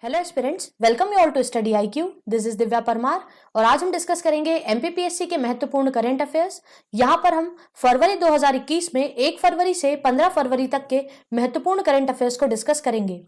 Hello aspirants, welcome you all to study IQ. This is Divya Parmar और आज हम discuss करेंगे एमपीपीएससी के महत्वपूर्ण करंट अफेयर्स। यहाँ पर हम फरवरी 2021 में 1 फरवरी से 15 फरवरी तक के महत्वपूर्ण करंट अफेयर्स को डिस्कस करेंगे।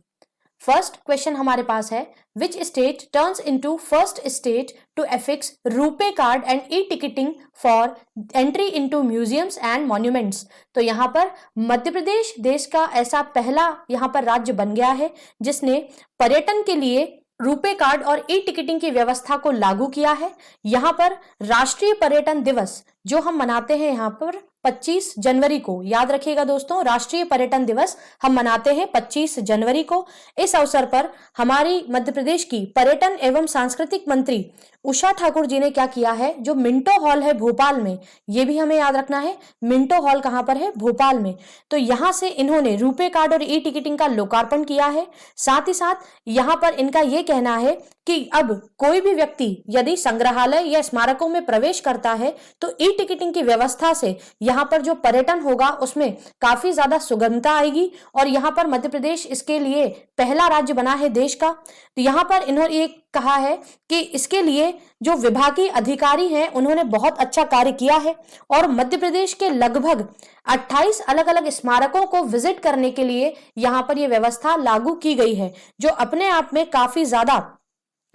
फर्स्ट क्वेश्चन हमारे पास है, which state turns into first state to affix RuPay card and E ticketing for entry into museums and monuments. तो यहाँ पर मध्य प्रदेश देश का ऐसा पहला यहाँ पर राज्य बन गया है जिसने पर्यटन के लिए रुपे कार्ड और ई टिकटिंग की व्यवस्था को लागू किया है। यहाँ पर राष्ट्रीय पर्यटन दिवस जो हम मनाते हैं यहाँ पर 25 जनवरी को, याद रखिएगा दोस्तों, राष्ट्रीय पर्यटन दिवस हम मनाते हैं 25 जनवरी को। इस अवसर पर हमारी मध्य प्रदेश की पर्यटन एवं सांस्कृतिक मंत्री उषा ठाकुर जी ने क्या किया है, जो मिंटो हॉल है भोपाल में, ये भी हमें याद रखना है, मिंटो हॉल कहां पर है, भोपाल में। तो यहां से इन्होंने रुपे कार्ड और ई टिकटिंग का लोकार्पण किया है। साथ ही साथ यहां पर इनका यह कहना है कि अब कोई भी व्यक्ति यदि संग्रहालय या स्मारकों में प्रवेश करता है तो ई टिकटिंग की व्यवस्था से यहाँ पर जो पर्यटन होगा उसमें काफी ज्यादा सुगमता आएगी और यहाँ पर मध्य प्रदेश इसके लिए पहला राज्य बना है देश का। तो यहाँ पर इन्होंने ये कहा है कि इसके लिए जो विभागीय अधिकारी हैं उन्होंने बहुत अच्छा कार्य किया है और मध्य प्रदेश के लगभग 28 अलग अलग स्मारकों को विजिट करने के लिए यहाँ पर यह व्यवस्था लागू की गई है, जो अपने आप में काफी ज्यादा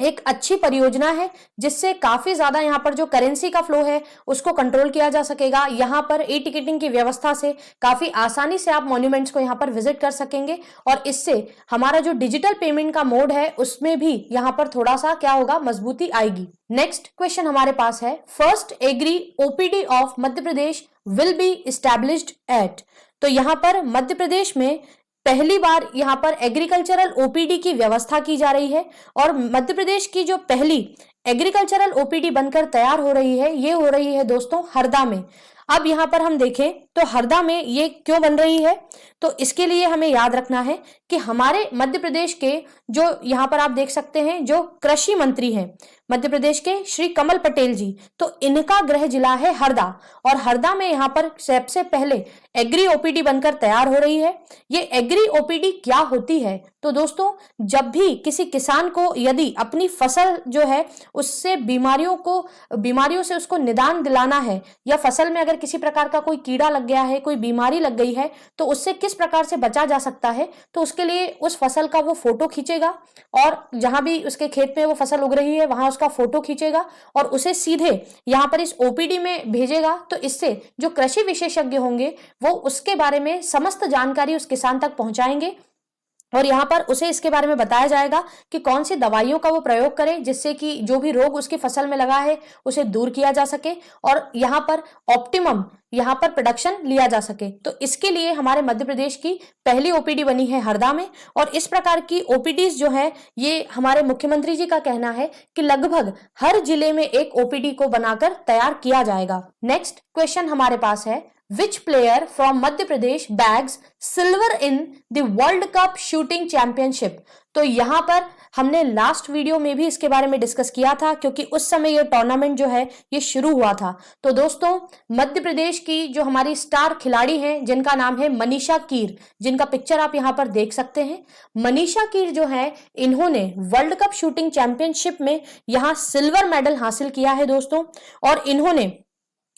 एक अच्छी परियोजना है, जिससे काफी ज्यादा यहाँ पर जो करेंसी का फ्लो है उसको कंट्रोल किया जा सकेगा। यहाँ पर ई टिकटिंग की व्यवस्था से काफी आसानी से आप मॉन्यूमेंट्स को यहाँ पर विजिट कर सकेंगे और इससे हमारा जो डिजिटल पेमेंट का मोड है उसमें भी यहाँ पर थोड़ा सा क्या होगा, मजबूती आएगी। नेक्स्ट क्वेश्चन हमारे पास है, first agri OPD of Madhya Pradesh will be established at. तो यहाँ पर मध्य प्रदेश में पहली बार यहाँ पर एग्रीकल्चरल ओपीडी की व्यवस्था की जा रही है और मध्य प्रदेश की जो पहली एग्रीकल्चरल ओपीडी बनकर तैयार हो रही है ये हो रही है दोस्तों हरदा में। अब यहाँ पर हम देखें तो हरदा में ये क्यों बन रही है, तो इसके लिए हमें याद रखना है कि हमारे मध्य प्रदेश के जो यहाँ पर आप देख सकते हैं जो कृषि मंत्री हैं मध्य प्रदेश के श्री कमल पटेल जी, तो इनका गृह जिला है हरदा और हरदा में यहाँ पर सबसे पहले एग्री ओपीडी बनकर तैयार हो रही है। ये एग्री ओपीडी क्या होती है, तो दोस्तों जब भी किसी किसान को यदि अपनी फसल जो है उससे बीमारियों से उसको निदान दिलाना है या फसल में अगर किसी प्रकार का कोई कीड़ा लग गया है, कोई बीमारी लग गई है, तो उससे किस प्रकार से बचा जा सकता है, तो उसके लिए उस फसल का वो फोटो खींचेगा और जहां भी उसके खेत में वो फसल उग रही है वहां उसका फोटो खींचेगा और उसे सीधे यहाँ पर इस ओपीडी में भेजेगा। तो इससे जो कृषि विशेषज्ञ होंगे वो उसके बारे में समस्त जानकारी उस किसान तक पहुंचाएंगे और यहाँ पर उसे इसके बारे में बताया जाएगा कि कौन सी दवाइयों का वो प्रयोग करे जिससे कि जो भी रोग उसकी फसल में लगा है उसे दूर किया जा सके और यहाँ पर ऑप्टिमम यहाँ पर प्रोडक्शन लिया जा सके। तो इसके लिए हमारे मध्य प्रदेश की पहली ओपीडी बनी है हरदा में और इस प्रकार की ओपीडीज जो है ये हमारे मुख्यमंत्री जी का कहना है कि लगभग हर जिले में एक ओपीडी को बनाकर तैयार किया जाएगा। नेक्स्ट क्वेश्चन हमारे पास है, Which player from Madhya Pradesh bags silver in the World Cup Shooting Championship? तो यहाँ पर हमने लास्ट वीडियो में भी इसके बारे में डिस्कस किया था क्योंकि उस समय ये टूर्नामेंट जो है ये शुरू हुआ था। तो दोस्तों मध्य प्रदेश की जो हमारी स्टार खिलाड़ी हैं जिनका नाम है मनीषा कीर, जिनका पिक्चर आप यहाँ पर देख सकते हैं, मनीषा कीर जो है इन्होंने वर्ल्ड कप शूटिंग चैंपियनशिप में यहाँ सिल्वर मेडल हासिल किया है दोस्तों और इन्होंने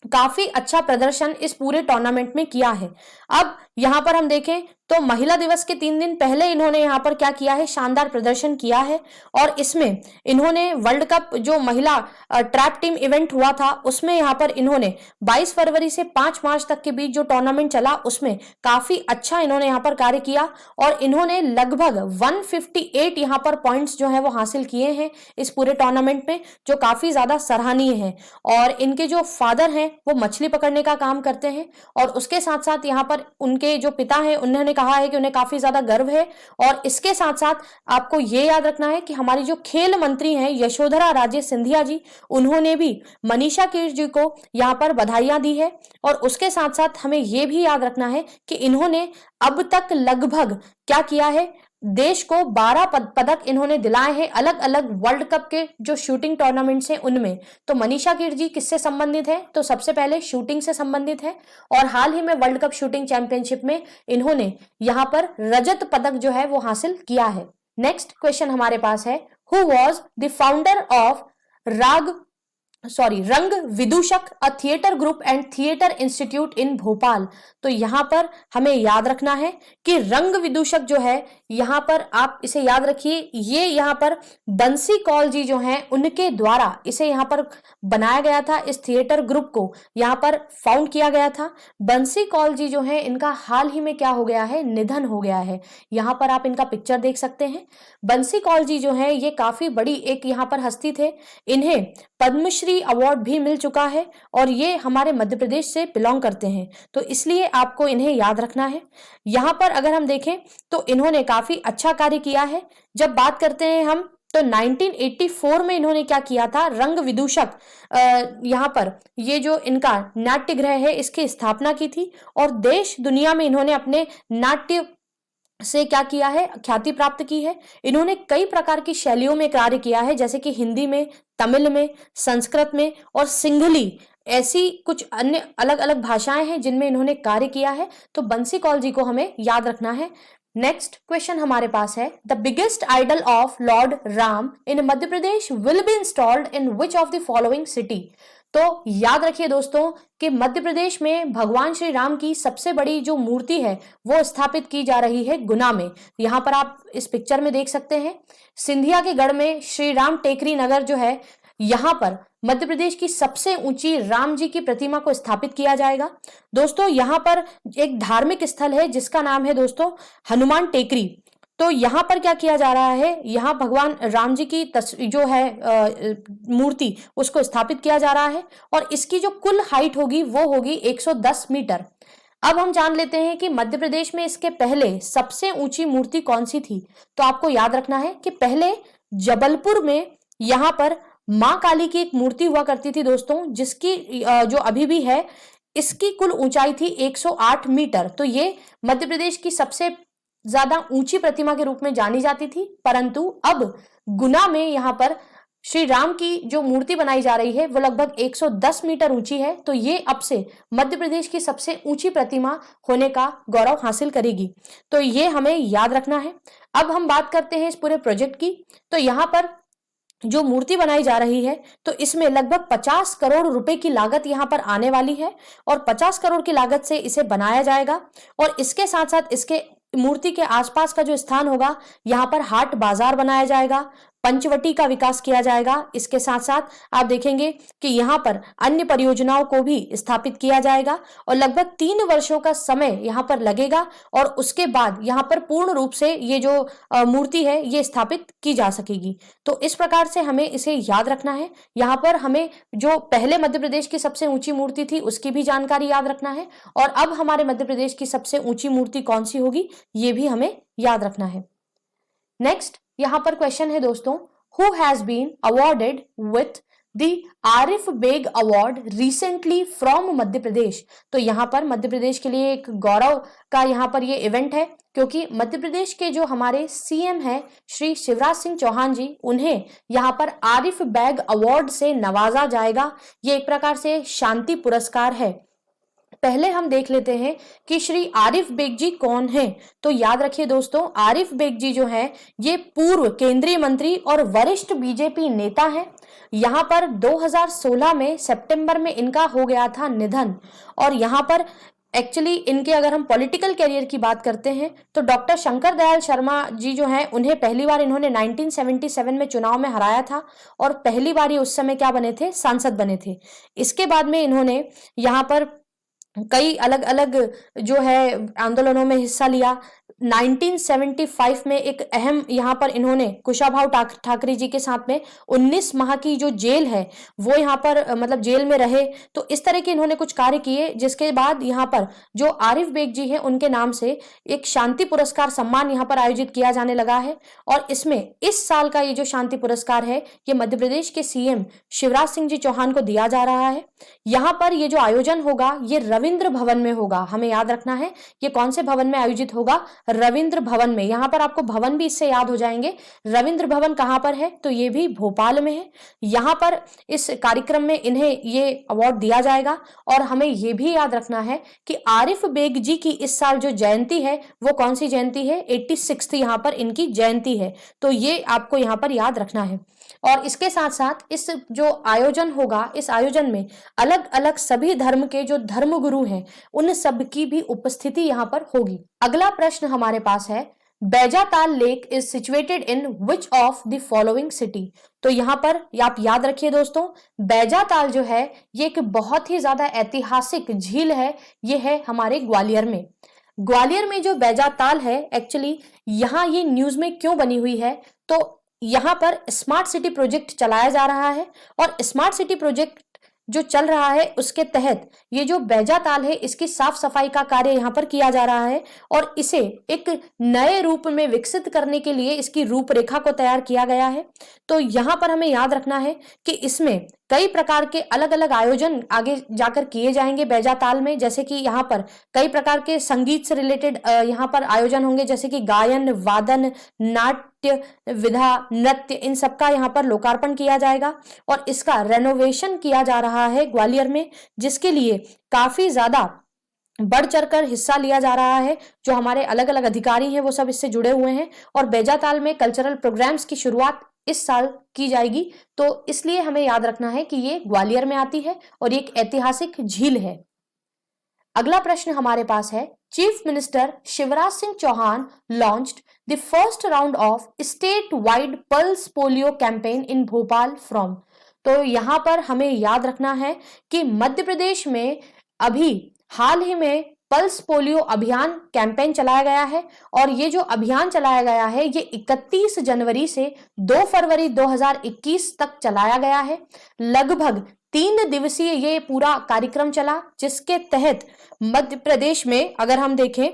काफी अच्छा प्रदर्शन इस पूरे टूर्नामेंट में किया है। अब यहां पर हम देखें तो महिला दिवस के 3 दिन पहले इन्होंने यहां पर क्या किया है, शानदार प्रदर्शन किया है और इसमें इन्होंने वर्ल्ड कप जो महिला ट्रैप टीम इवेंट हुआ था उसमें यहां पर इन्होंने 22 फरवरी से 5 मार्च तक के बीच जो टूर्नामेंट चला उसमें काफी अच्छा इन्होंने यहां पर कार्य किया और इन्होंने लगभग 158 यहां पर पॉइंट्स जो है वो हासिल किए हैं इस पूरे टूर्नामेंट में, जो काफी ज्यादा सराहनीय है। और इनके जो फादर हैं वो मछली पकड़ने का काम करते हैं और उसके साथ साथ यहाँ पर उनके जो पिता हैं उन्होंने कहा है कि उन्हें काफी ज्यादा गर्व है। और इसके साथ साथ आपको ये याद रखना है कि हमारी जो खेल मंत्री हैं यशोधरा राजे सिंधिया जी, उन्होंने भी मनीषा कीर जी को यहाँ पर बधाइयां दी है और उसके साथ साथ हमें ये भी याद रखना है कि इन्होंने अब तक लगभग क्या किया है, देश को 12 पदक इन्होंने दिलाए हैं अलग अलग वर्ल्ड कप के जो शूटिंग टूर्नामेंट्स हैं उनमें। तो मनीषा कीर जी किससे संबंधित है, तो सबसे पहले शूटिंग से संबंधित है और हाल ही में वर्ल्ड कप शूटिंग चैंपियनशिप में इन्होंने यहाँ पर रजत पदक जो है वो हासिल किया है। नेक्स्ट क्वेश्चन हमारे पास है, who was the founder of Rang Vidushak, a theatre group and theatre institute in Bhopal. तो यहां पर हमें याद रखना है कि रंग विदूषक जो है, यहां पर आप इसे याद रखिए, ये यहां पर बंसी कौल जी जो हैं उनके द्वारा इसे यहां पर बनाया गया था। इस थिएटर ग्रुप को यहां पर फाउंड किया गया था। बंसी कौल जी जो है, इनका हाल ही में क्या हो गया है, निधन हो गया है। यहां पर आप इनका पिक्चर देख सकते हैं। बंसी कौल जी जो है, ये काफी बड़ी एक यहां पर हस्ती थे। इन्हें पद्मश्री अवार्ड भी मिल चुका है और ये हमारे मध्य प्रदेश से बिलोंग करते हैं, तो इसलिए आपको इन्हें याद रखना है। यहां पर अगर हम देखें तो इन्होंने काफी अच्छा कार्य किया है। जब बात करते हैं हम, तो 1984 में इन्होंने क्या किया था, रंग विदूषक यहां पर ये जो इनका नाट्य गृह है इसकी स्थापना की थी और देश दुनिया में इन्होंने अपने नाट्य से क्या किया है, ख्याति प्राप्त की है। इन्होंने कई प्रकार की शैलियों में कार्य किया है, जैसे कि हिंदी में, तमिल में, संस्कृत में और सिंघली, ऐसी कुछ अन्य अलग अलग भाषाएं हैं जिनमें इन्होंने कार्य किया है। तो बंसी कौल जी को हमें याद रखना है। नेक्स्ट क्वेश्चन हमारे पास है, the biggest idol of lord Ram in Madhya Pradesh will be installed in which of the following city. तो याद रखिए दोस्तों कि मध्य प्रदेश में भगवान श्री राम की सबसे बड़ी जो मूर्ति है वो स्थापित की जा रही है गुना में। यहां पर आप इस पिक्चर में देख सकते हैं, सिंधिया के गढ़ में श्री राम टेकरी नगर जो है, यहां पर मध्य प्रदेश की सबसे ऊंची राम जी की प्रतिमा को स्थापित किया जाएगा। दोस्तों यहां पर एक धार्मिक स्थल है जिसका नाम है दोस्तों हनुमान टेकरी। तो यहां पर क्या किया जा रहा है, यहां भगवान राम जी की जो है मूर्ति उसको स्थापित किया जा रहा है और इसकी जो कुल हाइट होगी वो होगी 110 मीटर। अब हम जान लेते हैं कि मध्य प्रदेश में इसके पहले सबसे ऊंची मूर्ति कौन सी थी। तो आपको याद रखना है कि पहले जबलपुर में यहां पर मां काली की एक मूर्ति हुआ करती थी दोस्तों, जिसकी जो अभी भी है, इसकी कुल ऊंचाई थी 108 मीटर। तो ये मध्य प्रदेश की सबसे ज्यादा ऊंची प्रतिमा के रूप में जानी जाती थी। परंतु अब गुना में यहां पर श्री राम की जो मूर्ति बनाई जा रही है वो लगभग 110 मीटर ऊंची है। तो ये अब से मध्य प्रदेश की सबसे ऊंची प्रतिमा होने का गौरव हासिल करेगी। तो ये हमें याद रखना है। अब हम बात करते हैं इस पूरे प्रोजेक्ट की। तो यहां पर जो मूर्ति बनाई जा रही है तो इसमें लगभग 50 करोड़ रुपए की लागत यहां पर आने वाली है और 50 करोड़ की लागत से इसे बनाया जाएगा। और इसके साथ साथ इसके मूर्ति के आसपास का जो स्थान होगा, यहां पर हाट बाजार बनाया जाएगा, पंचवटी का विकास किया जाएगा। इसके साथ साथ आप देखेंगे कि यहां पर अन्य परियोजनाओं को भी स्थापित किया जाएगा और लगभग 3 वर्षों का समय यहां पर लगेगा और उसके बाद यहां पर पूर्ण रूप से ये जो मूर्ति है ये स्थापित की जा सकेगी। तो इस प्रकार से हमें इसे याद रखना है। यहां पर हमें जो पहले मध्य प्रदेश की सबसे ऊंची मूर्ति थी उसकी भी जानकारी याद रखना है और अब हमारे मध्य प्रदेश की सबसे ऊंची मूर्ति कौन सी होगी ये भी हमें याद रखना है। नेक्स्ट यहां पर क्वेश्चन है दोस्तों, who has been awarded with the Arif Baig award recently from Madhya Pradesh. तो यहां पर मध्य प्रदेश के लिए एक गौरव का यहां पर ये इवेंट है, क्योंकि मध्य प्रदेश के जो हमारे सीएम हैं श्री शिवराज सिंह चौहान जी, उन्हें यहां पर आरिफ बेग अवार्ड से नवाजा जाएगा। ये एक प्रकार से शांति पुरस्कार है। पहले हम देख लेते हैं कि श्री आरिफ बेग जी कौन हैं। तो याद रखिए दोस्तों, आरिफ बेग जी जो हैं ये पूर्व केंद्रीय मंत्री और वरिष्ठ बीजेपी नेता हैं। यहां पर 2016 में सितंबर में इनका हो गया था निधन और यहां पर एक्चुअली इनके अगर हम पॉलिटिकल कैरियर की बात करते हैं तो डॉक्टर शंकर दयाल शर्मा जी जो हैं उन्हें पहली बार इन्होंने 1977 में चुनाव में हराया था और पहली बार ये उस समय क्या बने थे, सांसद बने थे। इसके बाद में इन्होंने यहाँ पर कई अलग अलग जो है आंदोलनों में हिस्सा लिया। 1975 में एक अहम यहाँ पर इन्होंने कुशाभाऊ ठाकरे जी के साथ में 19 माह की जो जेल है वो यहाँ पर मतलब जेल में रहे। तो इस तरह के इन्होंने कुछ कार्य किए, जिसके बाद यहाँ पर जो आरिफ बेग जी हैं उनके नाम से एक शांति पुरस्कार सम्मान यहाँ पर आयोजित किया जाने लगा है। और इसमें इस साल का ये जो शांति पुरस्कार है ये मध्य प्रदेश के सीएम शिवराज सिंह जी चौहान को दिया जा रहा है। यहाँ पर ये जो आयोजन होगा ये रविंद्र भवन में होगा। हमें याद रखना है ये कौन से भवन में आयोजित होगा, रविंद्र भवन में। यहां पर आपको भवन भी इससे याद हो जाएंगे। रविंद्र भवन कहां पर है? तो ये भी भोपाल में है। यहां पर इस कार्यक्रम में इन्हें ये अवार्ड दिया जाएगा। और हमें ये भी याद रखना है कि आरिफ बेग जी की इस साल जो जयंती है वो कौन सी जयंती है? 86 यहां पर इनकी जयंती है। तो ये आपको यहां पर याद रखना है। और इसके साथ साथ इस जो आयोजन होगा, इस आयोजन में अलग अलग सभी धर्म के जो धर्मगुरु हैं उन सब की भी उपस्थिति यहां पर होगी। अगला प्रश्न हमारे पास है, Baijatal lake is situated in which of the following city? तो यहां पर आप याद रखिए दोस्तों, बैजाताल जो है ये एक बहुत ही ज्यादा ऐतिहासिक झील है। ये है हमारे ग्वालियर में। ग्वालियर में जो बैजाताल है, एक्चुअली यहां ये न्यूज में क्यों बनी हुई है? तो यहां पर स्मार्ट सिटी प्रोजेक्ट चलाया जा रहा है और स्मार्ट सिटी प्रोजेक्ट जो चल रहा है उसके तहत ये जो बैजाताल है इसकी साफ सफाई का कार्य यहां पर किया जा रहा है और इसे एक नए रूप में विकसित करने के लिए इसकी रूपरेखा को तैयार किया गया है। तो यहां पर हमें याद रखना है कि इसमें कई प्रकार के अलग अलग आयोजन आगे जाकर किए जाएंगे बैजाताल में। जैसे कि यहाँ पर कई प्रकार के संगीत से रिलेटेड यहाँ पर आयोजन होंगे, जैसे कि गायन, वादन, नाट्य विधा, नृत्य, इन सब का यहाँ पर लोकार्पण किया जाएगा। और इसका रेनोवेशन किया जा रहा है ग्वालियर में, जिसके लिए काफी ज्यादा बढ़ चढ़कर हिस्सा लिया जा रहा है। जो हमारे अलग अलग अधिकारी हैं वो सब इससे जुड़े हुए हैं। और बैजाताल में कल्चरल प्रोग्राम्स की शुरुआत इस साल की जाएगी। तो इसलिए हमें याद रखना है कि ये ग्वालियर में आती है और एक ऐतिहासिक झील है। अगला प्रश्न हमारे पास है, chief minister Shivraj Singh Chouhan launched the first round of state wide pulse polio campaign in Bhopal from? तो यहां पर हमें याद रखना है कि मध्य प्रदेश में अभी हाल ही में पल्स पोलियो अभियान कैंपेन चलाया गया है। और ये जो अभियान चलाया गया है ये 31 जनवरी से 2 फरवरी 2021 तक चलाया गया है। लगभग 3 दिवसीय ये पूरा कार्यक्रम चला, जिसके तहत मध्य प्रदेश में अगर हम देखें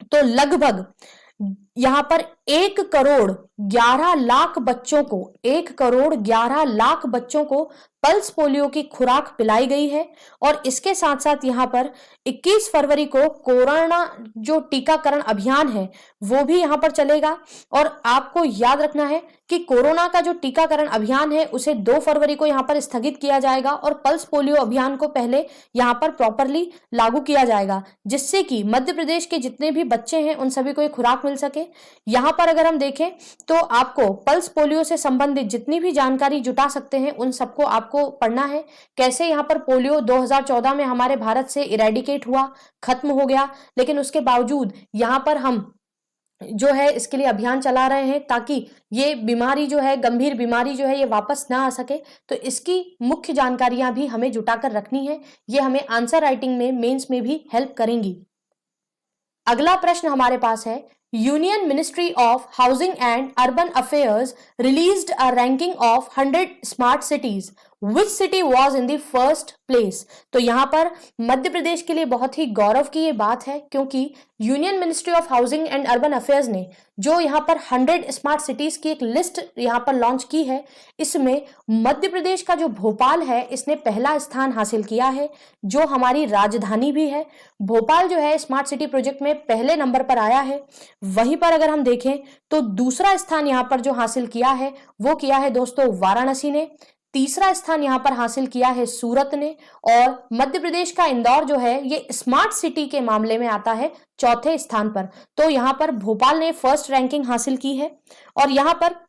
तो लगभग यहां पर 1,11,00,000 बच्चों को 1,11,00,000 बच्चों को पल्स पोलियो की खुराक पिलाई गई है। और इसके साथ साथ यहां पर 21 फरवरी को कोरोना जो टीकाकरण अभियान है वो भी यहां पर चलेगा। और आपको याद रखना है कि कोरोना का जो टीकाकरण अभियान है उसे 2 फरवरी को यहां पर स्थगित किया जाएगा और पल्स पोलियो अभियान को पहले यहां पर प्रॉपरली लागू किया जाएगा, जिससे कि मध्य प्रदेश के जितने भी बच्चे हैं उन सभी को ये खुराक मिल सके। यहां पर अगर हम देखें तो आपको पल्स पोलियो से संबंधित जितनी भी जानकारी जुटा सकते हैं उन सबको आपको पढ़ना है। कैसे यहां पर पोलियो 2014 में हमारे भारत से इरेडिकेट हुआ, खत्म हो गया, लेकिन उसके बावजूद यहां पर हम जो है इसके लिए अभियान चला रहे हैं ताकि ये बीमारी जो है, गंभीर बीमारी जो है, ये वापस ना आ सके। तो इसकी मुख्य जानकारियां भी हमें जुटाकर रखनी है। ये हमें आंसर राइटिंग में, मेंस में भी हेल्प करेंगी। अगला प्रश्न हमारे पास है, union ministry of housing and urban affairs released a ranking of 100 smart cities, which city was in the first place? तो यहां पर मध्य प्रदेश के लिए बहुत ही गौरव की ये बात है, क्योंकि union ministry of housing and urban affairs ने जो यहां पर 100 स्मार्ट सिटीज की एक लिस्ट यहां पर लॉन्च की है, इसमें मध्य प्रदेश का जो भोपाल है इसने पहला स्थान हासिल किया है, जो हमारी राजधानी भी है। भोपाल जो है स्मार्ट सिटी प्रोजेक्ट में पहले नंबर पर आया है। वहीं पर अगर हम देखें तो दूसरा स्थान यहां पर जो हासिल किया है वो किया है दोस्तों वाराणसी ने। तीसरा स्थान यहां पर हासिल किया है सूरत ने। और मध्य प्रदेश का इंदौर जो है ये स्मार्ट सिटी के मामले में आता है चौथे स्थान पर। तो यहां पर भोपाल ने फर्स्ट रैंकिंग हासिल की है। और यहां पर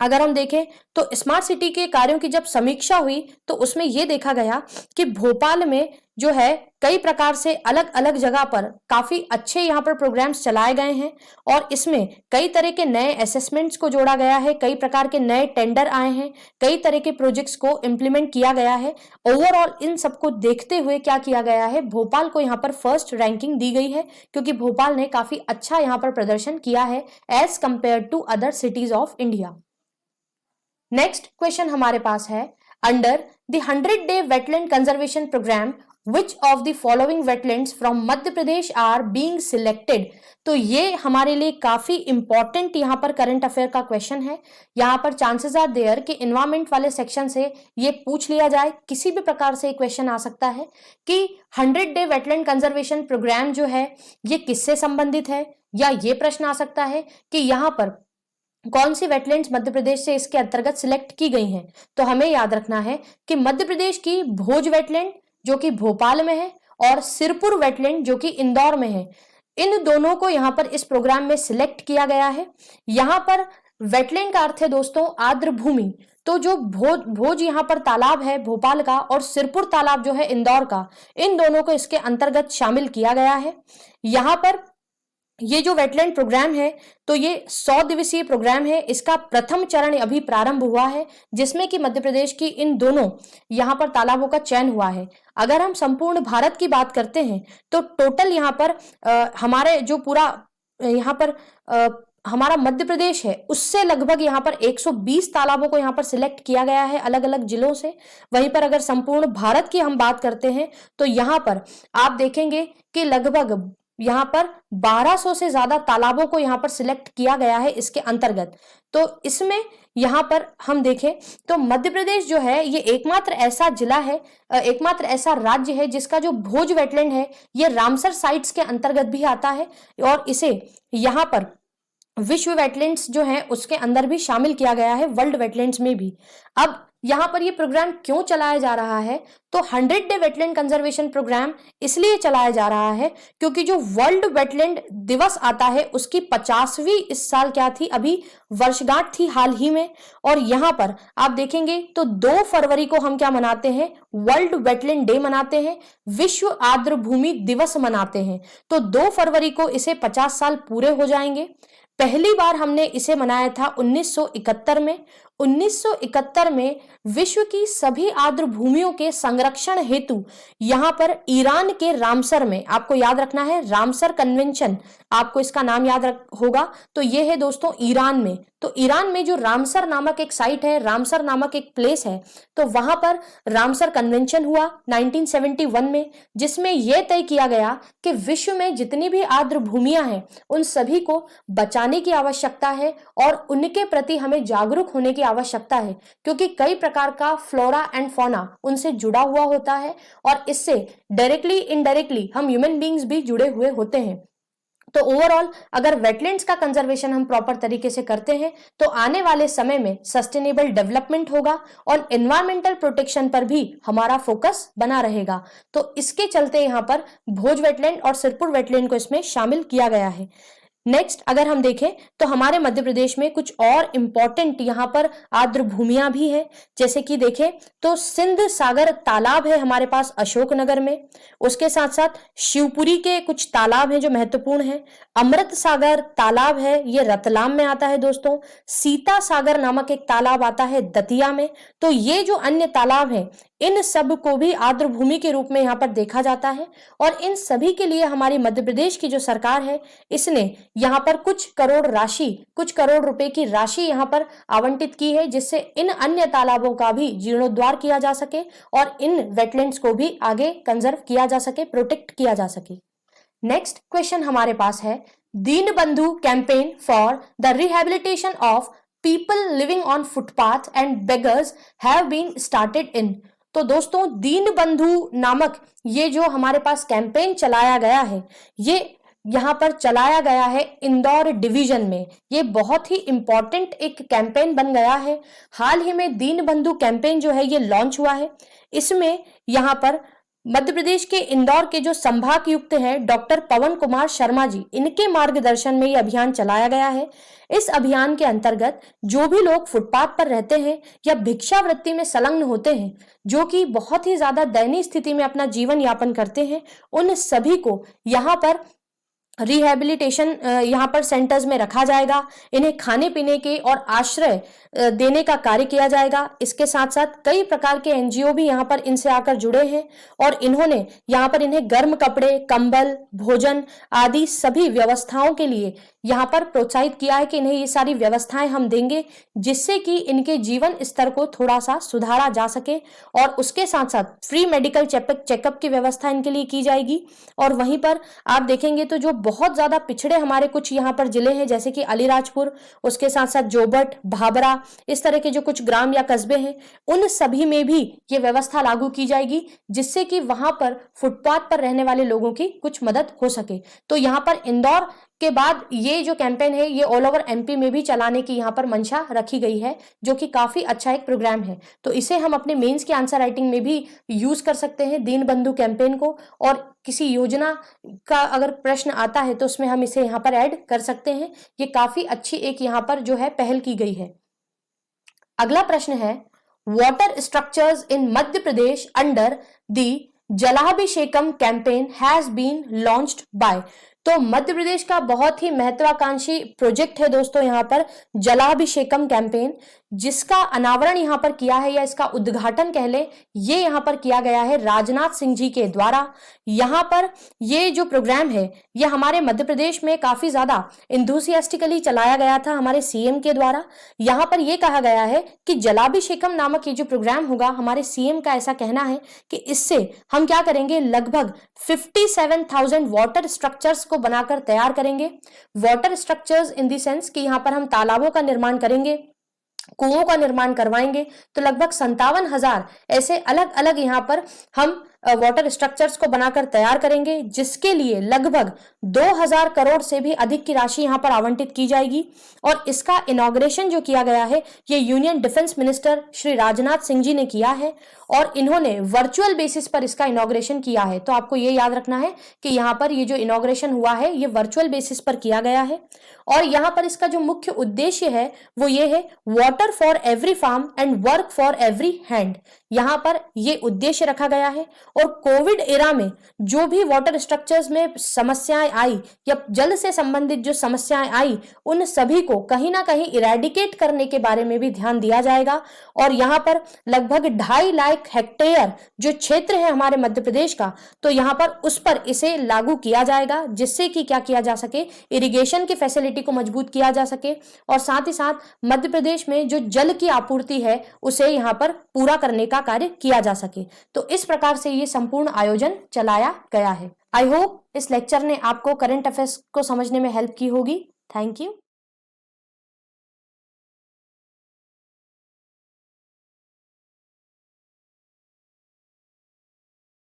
अगर हम देखें तो स्मार्ट सिटी के कार्यों की जब समीक्षा हुई तो उसमें यह देखा गया कि भोपाल में जो है कई प्रकार से अलग अलग जगह पर काफी अच्छे यहाँ पर प्रोग्राम्स चलाए गए हैं और इसमें कई तरह के नए असेसमेंट्स को जोड़ा गया है, कई प्रकार के नए टेंडर आए हैं, कई तरह के प्रोजेक्ट्स को इम्प्लीमेंट किया गया है। ओवरऑल इन सबको देखते हुए क्या किया गया है, भोपाल को यहाँ पर फर्स्ट रैंकिंग दी गई है, क्योंकि भोपाल ने काफी अच्छा यहाँ पर प्रदर्शन किया है as compare to other cities of India. Next question हमारे पास है, under the 100 Day wetland conservation programme which of the following wetlands from Madhya Pradesh are being selected. तो ये हमारे लिए काफी इंपॉर्टेंट यहाँ पर करंट अफेयर का क्वेश्चन है। यहाँ पर चांसेस आर देयर कि एनवायरमेंट वाले सेक्शन से ये पूछ लिया जाए, किसी भी प्रकार से क्वेश्चन आ सकता है कि 100 डे वेटलैंड कंजर्वेशन प्रोग्राम जो है ये किससे संबंधित है, या ये प्रश्न आ सकता है कि यहाँ पर कौन सी वेटलैंड्स मध्य प्रदेश से इसके अंतर्गत सिलेक्ट की गई हैं। तो हमें याद रखना है कि मध्य प्रदेश की भोज वेटलैंड जो कि भोपाल में है और सिरपुर वेटलैंड जो कि इंदौर में है, इन दोनों को यहाँ पर इस प्रोग्राम में सिलेक्ट किया गया है। यहाँ पर वेटलैंड का अर्थ है दोस्तों आर्द्र भूमि। तो जो भोज यहाँ पर तालाब है भोपाल का और सिरपुर तालाब जो है इंदौर का, इन दोनों को इसके अंतर्गत शामिल किया गया है। यहाँ पर ये जो वेटलैंड प्रोग्राम है तो ये 100 दिवसीय प्रोग्राम है। इसका प्रथम चरण अभी प्रारंभ हुआ है जिसमें कि मध्य प्रदेश की इन दोनों यहाँ पर तालाबों का चयन हुआ है। अगर हम संपूर्ण भारत की बात करते हैं तो टोटल यहाँ पर हमारे जो पूरा यहाँ पर हमारा मध्य प्रदेश है उससे लगभग यहाँ पर 120 तालाबों को यहाँ पर सिलेक्ट किया गया है अलग अलग जिलों से। वहीं पर अगर संपूर्ण भारत की हम बात करते हैं तो यहाँ पर आप देखेंगे कि लगभग यहाँ पर 1200 से ज्यादा तालाबों को यहाँ पर सिलेक्ट किया गया है इसके अंतर्गत। तो इसमें यहाँ पर हम देखें तो मध्य प्रदेश जो है ये एकमात्र ऐसा जिला है, एकमात्र ऐसा राज्य है जिसका जो भोज वेटलैंड है ये रामसर साइट्स के अंतर्गत भी आता है और इसे यहाँ पर विश्व वेटलैंड्स जो है उसके अंदर भी शामिल किया गया है, वर्ल्ड वेटलैंड्स में भी। अब यहाँ पर ये प्रोग्राम क्यों चलाया जा रहा है, तो 100 डे वेटलैंड कंजर्वेशन प्रोग्राम इसलिए चलाया जा रहा है क्योंकि जो वर्ल्ड वेटलैंड दिवस आता है उसकी 50वीं इस साल क्या थी, अभी वर्षगांठ थी हाल ही में। और यहाँ पर आप देखेंगे तो 2 फरवरी को हम क्या मनाते हैं, वर्ल्ड वेटलैंड डे मनाते हैं, विश्व आर्द्र भूमि दिवस मनाते हैं। तो 2 फरवरी को इसे 50 साल पूरे हो जाएंगे। पहली बार हमने इसे मनाया था 1971 में। 1971 में विश्व की सभी आर्द्र भूमियों के संरक्षण हेतु यहाँ पर ईरान के रामसर में, आपको याद रखना है रामसर कन्वेंशन, आपको इसका नाम याद होगा। तो ये है दोस्तों ईरान में। तो ईरान में जो रामसर नामक एक साइट है, रामसर नामक एक प्लेस है, तो वहां पर रामसर कन्वेंशन हुआ 1971 में, जिसमें यह तय किया गया कि विश्व में जितनी भी आर्द्र भूमियां हैं उन सभी को बचाने की आवश्यकता है और उनके प्रति हमें जागरूक होने की आवश्यकता है, क्योंकि कई प्रकार का फ्लोरा एंड फौना उनसे जुड़ा हुआ होता है और इससे डायरेक्टली इनडायरेक्टली हम ह्यूमन बींग्स भी जुड़े हुए होते हैं। तो ओवरऑल अगर वेटलैंड्स का कंजर्वेशन हम प्रॉपर तरीके से करते हैं तो आने वाले समय में सस्टेनेबल डेवलपमेंट होगा और एनवायरमेंटल प्रोटेक्शन पर भी हमारा फोकस बना रहेगा। तो इसके चलते यहाँ पर भोज वेटलैंड और सिरपुर वेटलैंड को इसमें शामिल किया गया है। नेक्स्ट अगर हम देखें तो हमारे मध्य प्रदेश में कुछ और इंपॉर्टेंट यहाँ पर आर्द्र भूमियां भी हैं, जैसे कि देखें तो सिंध सागर तालाब है हमारे पास अशोकनगर में, उसके साथ साथ शिवपुरी के कुछ तालाब हैं जो महत्वपूर्ण हैं, अमृत सागर तालाब है ये रतलाम में आता है दोस्तों, सीता सागर नामक एक तालाब आता है दतिया में। तो ये जो अन्य तालाब हैं इन सब को भी आर्द्र भूमि के रूप में यहाँ पर देखा जाता है और इन सभी के लिए हमारी मध्य प्रदेश की जो सरकार है इसने यहाँ पर कुछ करोड़ रुपए की राशि यहाँ पर आवंटित की है, जिससे इन अन्य तालाबों का भी जीर्णोद्धार किया जा सके और इन वेटलैंड्स को भी आगे कंजर्व किया जा सके, प्रोटेक्ट किया जा सके। नेक्स्ट क्वेश्चन हमारे पास है, Deen Bandhu campaign for the rehabilitation of people living on footpath and beggars have been started in. तो दोस्तों दीन बंधु नामक ये जो हमारे पास कैंपेन चलाया गया है ये यहाँ पर चलाया गया है इंदौर डिवीजन में। ये बहुत ही इंपॉर्टेंट एक कैंपेन बन गया है। हाल ही में दीन बंधु कैंपेन जो है ये लॉन्च हुआ है। इसमें यहाँ पर मध्य प्रदेश के इंदौर के जो संभागायुक्त हैं डॉक्टर पवन कुमार शर्मा जी, इनके मार्गदर्शन में ये अभियान चलाया गया है। इस अभियान के अंतर्गत जो भी लोग फुटपाथ पर रहते हैं या भिक्षावृत्ति में संलग्न होते हैं, जो कि बहुत ही ज्यादा दयनीय स्थिति में अपना जीवन यापन करते हैं, उन सभी को यहाँ पर रिहैबिलिटेशन यहाँ पर सेंटर्स में रखा जाएगा। इन्हें खाने पीने के और आश्रय देने का कार्य किया जाएगा। इसके साथ साथ कई प्रकार के एनजीओ भी यहाँ पर इनसे आकर जुड़े हैं और इन्होंने यहाँ पर इन्हें गर्म कपड़े, कंबल, भोजन आदि सभी व्यवस्थाओं के लिए यहाँ पर प्रोत्साहित किया है कि इन्हें ये सारी व्यवस्थाएं हम देंगे, जिससे कि इनके जीवन स्तर को थोड़ा सा सुधारा जा सके। और उसके साथ साथ फ्री मेडिकल चेकअप की व्यवस्था इनके लिए की जाएगी। और वहीं पर आप देखेंगे तो जो बहुत ज्यादा पिछड़े हमारे कुछ यहाँ पर जिले हैं, जैसे कि अलीराजपुर, उसके साथ साथ जोबट, भाबरा, इस तरह के जो कुछ ग्राम या कस्बे हैं, उन सभी में भी ये व्यवस्था लागू की जाएगी, जिससे कि वहां पर फुटपाथ पर रहने वाले लोगों की कुछ मदद हो सके। तो यहाँ पर इंदौर के बाद ये जो कैंपेन है ये ऑल ओवर एमपी में भी चलाने की यहाँ पर मंशा रखी गई है, जो कि काफी अच्छा एक प्रोग्राम है। तो इसे हम अपने मेंस की आंसर राइटिंग में भी यूज कर सकते हैं, दीन बंधु कैंपेन को। और किसी योजना का अगर प्रश्न आता है तो उसमें हम इसे यहाँ पर ऐड कर सकते हैं। ये काफी अच्छी एक यहाँ पर जो है पहल की गई है। अगला प्रश्न है, water structures in Madhya Pradesh under the Jalabhishekam campaign has been launched by. तो मध्य प्रदेश का बहुत ही महत्वाकांक्षी प्रोजेक्ट है दोस्तों यहाँ पर जलाभिषेकम कैंपेन, जिसका अनावरण यहाँ पर किया है या इसका उद्घाटन कह ले, ये यहाँ पर किया गया है राजनाथ सिंह जी के द्वारा। यहाँ पर ये जो प्रोग्राम है ये हमारे मध्य प्रदेश में काफी ज्यादा इंथुसियास्टिकली चलाया गया था हमारे सीएम के द्वारा। यहाँ पर ये कहा गया है कि जलाभिषेकम नामक ये जो प्रोग्राम होगा, हमारे सीएम का ऐसा कहना है कि इससे हम क्या करेंगे, लगभग 57,000 वाटर स्ट्रक्चर्स को बनाकर तैयार करेंगे। Water structures in the sense कि यहाँ पर हम तालाबों का निर्माण करेंगे, कुओं का निर्माण करवाएंगे। तो लगभग 57,000 ऐसे अलग अलग यहाँ पर हम वाटर स्ट्रक्चर्स को बनाकर तैयार करेंगे, जिसके लिए लगभग 2,000 करोड़ से भी अधिक की राशि यहाँ पर आवंटित की जाएगी। और इसका इनॉग्रेशन जो किया गया है ये union defence minister Shri Rajnath Singh ji ने किया है और इन्होंने वर्चुअल बेसिस पर इसका इनॉग्रेशन किया है। तो आपको ये याद रखना है कि यहाँ पर ये जो इनॉग्रेशन हुआ है ये वर्चुअल बेसिस पर किया गया है। और यहाँ पर इसका जो मुख्य उद्देश्य है वो ये है, water for every farm and work for every hand. यहाँ पर ये उद्देश्य रखा गया है। और कोविड एरा में जो भी वाटर स्ट्रक्चर्स में समस्याएं आई या जल से संबंधित जो समस्याएं आई, उन सभी को कहीं ना कहीं इरेडिकेट करने के बारे में भी ध्यान दिया जाएगा। और यहाँ पर लगभग 2.5 लाख हेक्टेयर जो क्षेत्र है हमारे मध्य प्रदेश का, तो यहाँ पर उस पर इसे लागू किया जाएगा, जिससे कि क्या किया जा सके, इरिगेशन की फैसिलिटी को मजबूत किया जा सके और साथ ही साथ मध्य प्रदेश में जो जल की आपूर्ति है उसे यहाँ पर पूरा करने का कार्य किया जा सके। तो इस प्रकार से ये संपूर्ण आयोजन चलाया गया है। आई होप इस लेक्चर ने आपको करंट अफेयर्स को समझने में हेल्प की होगी। Thank you.